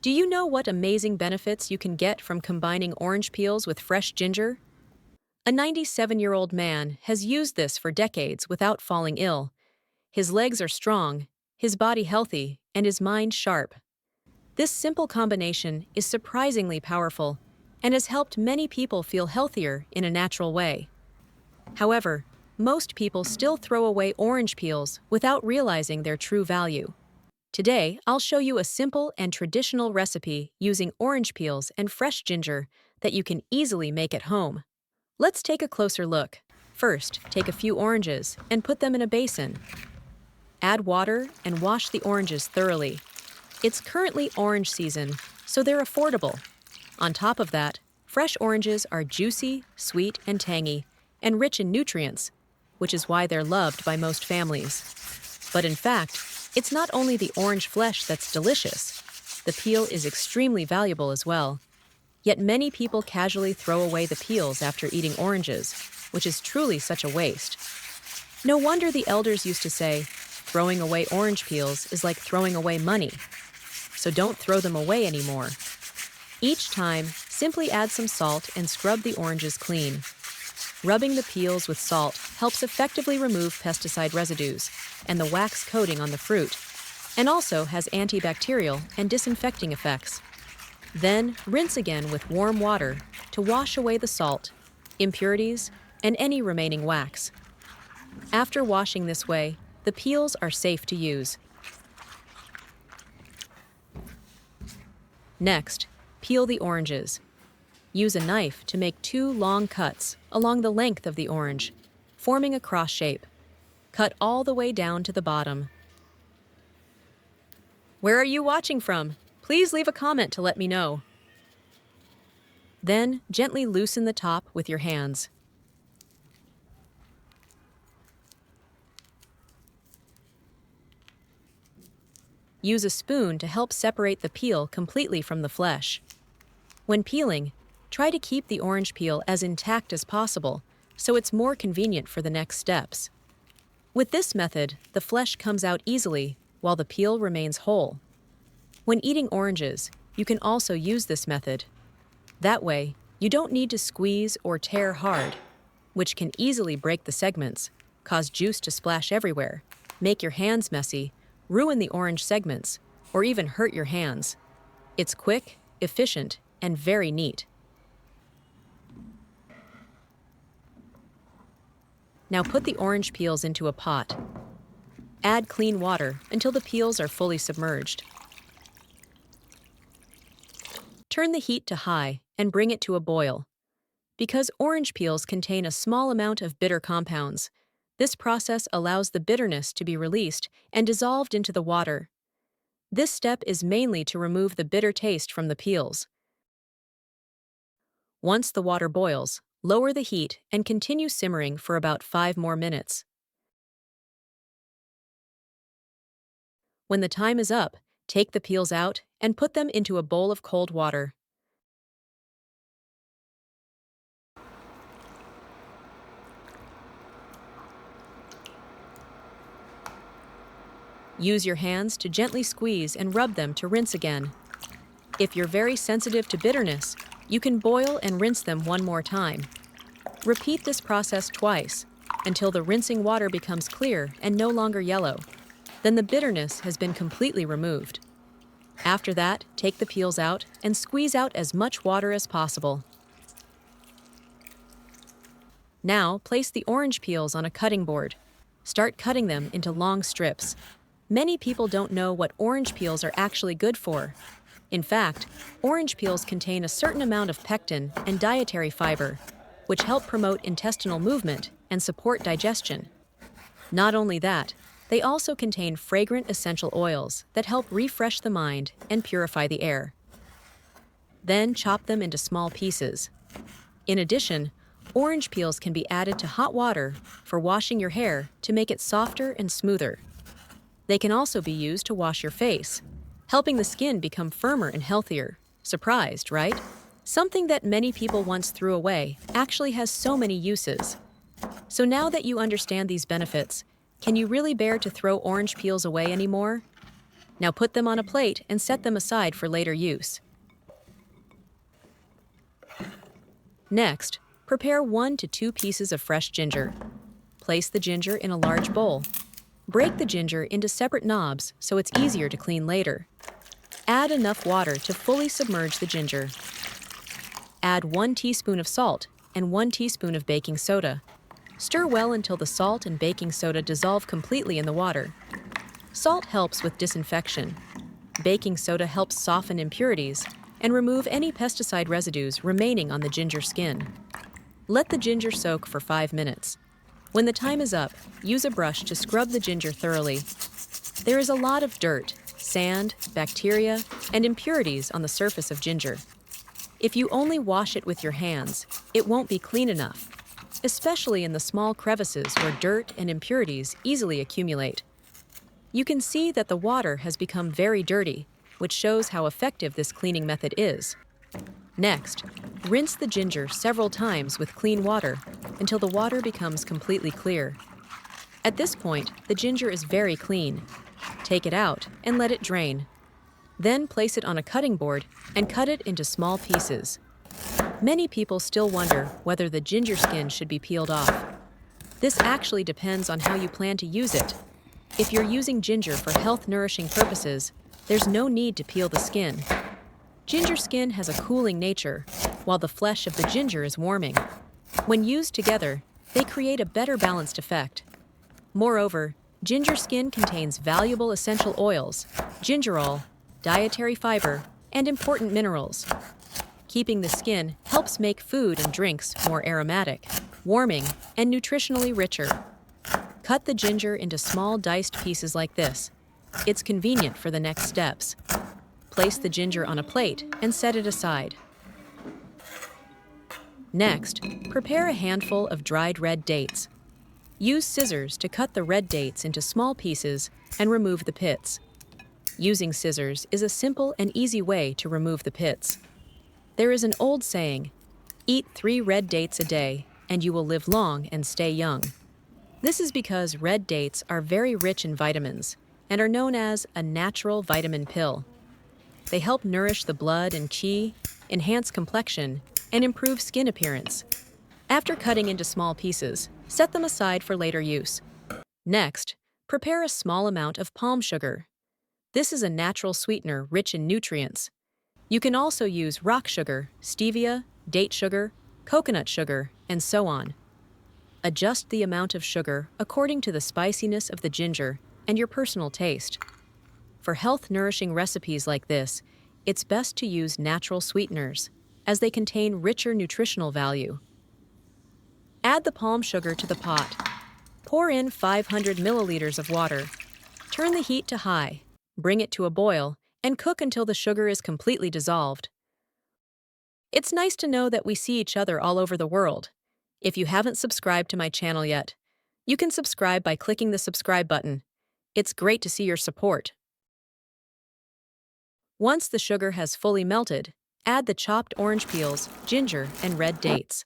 Do you know what amazing benefits you can get from combining orange peels with fresh ginger? A 97-year-old man has used this for decades without falling ill. His legs are strong, his body healthy, and his mind sharp. This simple combination is surprisingly powerful and has helped many people feel healthier in a natural way. However, most people still throw away orange peels without realizing their true value. Today, I'll show you a simple and traditional recipe using orange peels and fresh ginger that you can easily make at home. Let's take a closer look. First, take a few oranges and put them in a basin. Add water and wash the oranges thoroughly. It's currently orange season, so they're affordable. On top of that, fresh oranges are juicy, sweet, and tangy, and rich in nutrients, which is why they're loved by most families. But in fact, it's not only the orange flesh that's delicious. The peel is extremely valuable as well. Yet many people casually throw away the peels after eating oranges, which is truly such a waste. No wonder the elders used to say, throwing away orange peels is like throwing away money. So don't throw them away anymore. Each time, simply add some salt and scrub the oranges clean. Rubbing the peels with salt helps effectively remove pesticide residues and the wax coating on the fruit, and also has antibacterial and disinfecting effects. Then, rinse again with warm water to wash away the salt, impurities, and any remaining wax. After washing this way, the peels are safe to use. Next, peel the oranges. Use a knife to make 2 long cuts along the length of the orange, forming a cross shape. Cut all the way down to the bottom. Where are you watching from? Please leave a comment to let me know. Then, gently loosen the top with your hands. Use a spoon to help separate the peel completely from the flesh. When peeling, try to keep the orange peel as intact as possible, so it's more convenient for the next steps. With this method, the flesh comes out easily while the peel remains whole. When eating oranges, you can also use this method. That way, you don't need to squeeze or tear hard, which can easily break the segments, cause juice to splash everywhere, make your hands messy, ruin the orange segments, or even hurt your hands. It's quick, efficient, and very neat. Now put the orange peels into a pot. Add clean water until the peels are fully submerged. Turn the heat to high and bring it to a boil. Because orange peels contain a small amount of bitter compounds, this process allows the bitterness to be released and dissolved into the water. This step is mainly to remove the bitter taste from the peels. Once the water boils, lower the heat and continue simmering for about 5 more minutes. When the time is up, take the peels out and put them into a bowl of cold water. Use your hands to gently squeeze and rub them to rinse again. If you're very sensitive to bitterness, you can boil and rinse them one more time. Repeat this process twice until the rinsing water becomes clear and no longer yellow. Then the bitterness has been completely removed. After that, take the peels out and squeeze out as much water as possible. Now, place the orange peels on a cutting board. Start cutting them into long strips. Many people don't know what orange peels are actually good for. In fact, orange peels contain a certain amount of pectin and dietary fiber, which help promote intestinal movement and support digestion. Not only that, they also contain fragrant essential oils that help refresh the mind and purify the air. Then chop them into small pieces. In addition, orange peels can be added to hot water for washing your hair to make it softer and smoother. They can also be used to wash your face, helping the skin become firmer and healthier. Surprised, right? Something that many people once threw away actually has so many uses. So now that you understand these benefits, can you really bear to throw orange peels away anymore? Now put them on a plate and set them aside for later use. Next, prepare 1 to 2 pieces of fresh ginger. Place the ginger in a large bowl. Break the ginger into separate knobs so it's easier to clean later. Add enough water to fully submerge the ginger. Add 1 teaspoon of salt and 1 teaspoon of baking soda. Stir well until the salt and baking soda dissolve completely in the water. Salt helps with disinfection. Baking soda helps soften impurities and remove any pesticide residues remaining on the ginger skin. Let the ginger soak for 5 minutes. When the time is up, use a brush to scrub the ginger thoroughly. There is a lot of dirt, sand, bacteria, and impurities on the surface of ginger. If you only wash it with your hands, it won't be clean enough, especially in the small crevices where dirt and impurities easily accumulate. You can see that the water has become very dirty, which shows how effective this cleaning method is. Next, rinse the ginger several times with clean water until the water becomes completely clear. At this point, the ginger is very clean. Take it out and let it drain. Then place it on a cutting board and cut it into small pieces. Many people still wonder whether the ginger skin should be peeled off. This actually depends on how you plan to use it. If you're using ginger for health-nourishing purposes, there's no need to peel the skin. Ginger skin has a cooling nature, while the flesh of the ginger is warming. When used together, they create a better balanced effect. Moreover, ginger skin contains valuable essential oils, gingerol, dietary fiber, and important minerals. Keeping the skin helps make food and drinks more aromatic, warming, and nutritionally richer. Cut the ginger into small diced pieces like this. It's convenient for the next steps. Place the ginger on a plate and set it aside. Next, prepare a handful of dried red dates. Use scissors to cut the red dates into small pieces and remove the pits. Using scissors is a simple and easy way to remove the pits. There is an old saying, "Eat 3 red dates a day, and you will live long and stay young." This is because red dates are very rich in vitamins and are known as a natural vitamin pill. They help nourish the blood and qi, enhance complexion, and improve skin appearance. After cutting into small pieces, set them aside for later use. Next, prepare a small amount of palm sugar. This is a natural sweetener rich in nutrients. You can also use rock sugar, stevia, date sugar, coconut sugar, and so on. Adjust the amount of sugar according to the spiciness of the ginger and your personal taste. For health-nourishing recipes like this, it's best to use natural sweeteners, as they contain richer nutritional value. Add the palm sugar to the pot. Pour in 500 milliliters of water. Turn the heat to high, bring it to a boil, and cook until the sugar is completely dissolved. It's nice to know that we see each other all over the world. If you haven't subscribed to my channel yet, you can subscribe by clicking the subscribe button. It's great to see your support. Once the sugar has fully melted, add the chopped orange peels, ginger, and red dates.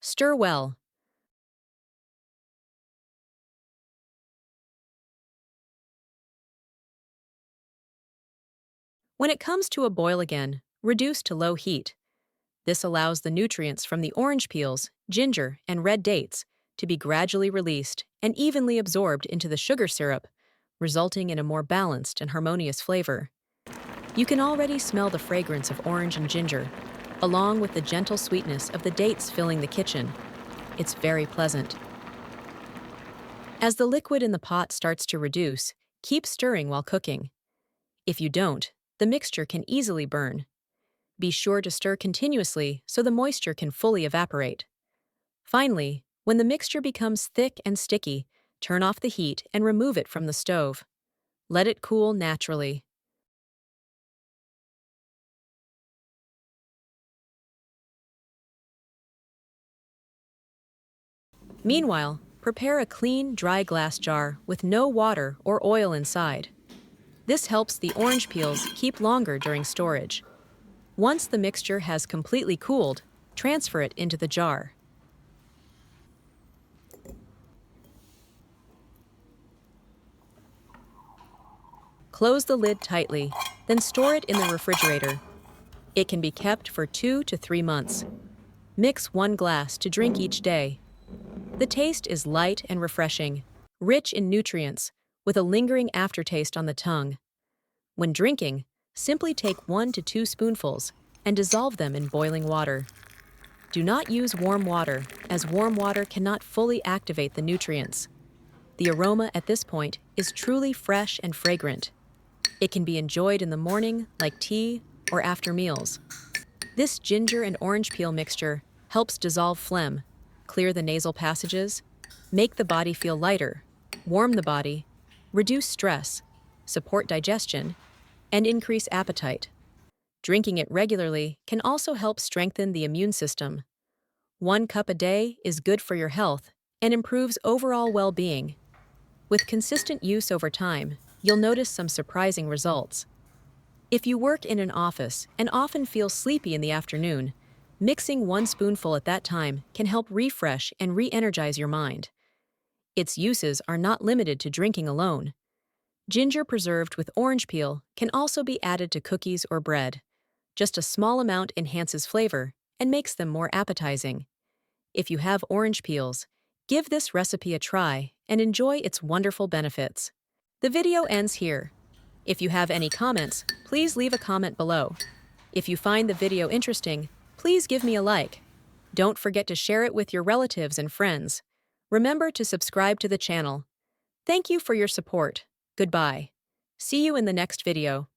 Stir well. When it comes to a boil again, reduce to low heat. This allows the nutrients from the orange peels, ginger, and red dates to be gradually released and evenly absorbed into the sugar syrup, resulting in a more balanced and harmonious flavor. You can already smell the fragrance of orange and ginger, along with the gentle sweetness of the dates filling the kitchen. It's very pleasant. As the liquid in the pot starts to reduce, keep stirring while cooking. If you don't, the mixture can easily burn. Be sure to stir continuously so the moisture can fully evaporate. Finally, when the mixture becomes thick and sticky, turn off the heat and remove it from the stove. Let it cool naturally. Meanwhile, prepare a clean, dry glass jar with no water or oil inside. This helps the orange peels keep longer during storage. Once the mixture has completely cooled, transfer it into the jar. Close the lid tightly, then store it in the refrigerator. It can be kept for 2 to 3 months. Mix 1 glass to drink each day. The taste is light and refreshing, rich in nutrients, with a lingering aftertaste on the tongue. When drinking, simply take 1 to 2 spoonfuls and dissolve them in boiling water. Do not use warm water, as warm water cannot fully activate the nutrients. The aroma at this point is truly fresh and fragrant. It can be enjoyed in the morning, like tea, or after meals. This ginger and orange peel mixture helps dissolve phlegm, clear the nasal passages, make the body feel lighter, warm the body, reduce stress, support digestion, and increase appetite. Drinking it regularly can also help strengthen the immune system. 1 cup a day is good for your health and improves overall well-being. With consistent use over time, you'll notice some surprising results. If you work in an office and often feel sleepy in the afternoon, mixing 1 spoonful at that time can help refresh and re-energize your mind. Its uses are not limited to drinking alone. Ginger preserved with orange peel can also be added to cookies or bread. Just a small amount enhances flavor and makes them more appetizing. If you have orange peels, give this recipe a try and enjoy its wonderful benefits. The video ends here. If you have any comments, please leave a comment below. If you find the video interesting, please give me a like. Don't forget to share it with your relatives and friends. Remember to subscribe to the channel. Thank you for your support. Goodbye. See you in the next video.